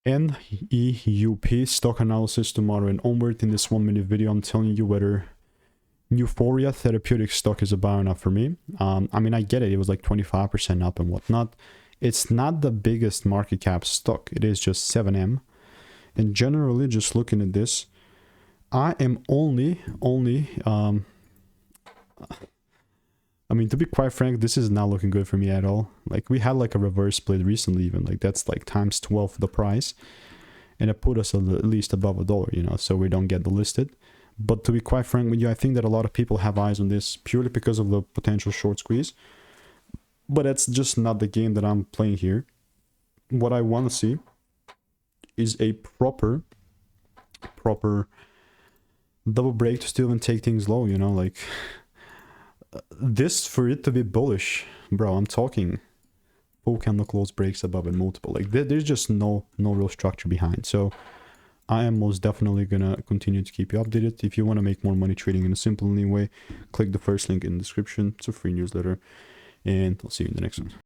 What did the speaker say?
NEUP Stock Analysis tomorrow and onward. In this 1-minute video, I'm telling you whether Euphoria Therapeutic stock is a buy or not for me. I mean, I get it. It was like 25% up and whatnot. It's not the biggest market cap stock. It is just 7M. And generally, just looking at this, I am only I mean, to be quite frank, this is not looking good for me at all. Like, we had like a reverse split recently even. Like, that's like times 12 the price. And it put us at least above $1, you know, so we don't get delisted. But to be quite frank with you, I think that a lot of people have eyes on this purely because of the potential short squeeze. But that's just not the game that I'm playing here. What I want to see is a proper double break to still even take things low, you know, like this for it to be bullish, bro. I'm talking full candle close breaks above and multiple. Like there's just no real structure behind. So I am most definitely gonna continue to keep you updated. If you want to make more money trading in a simple and lean way, click the first link in the description. It's a free newsletter, and I'll see you in the next one.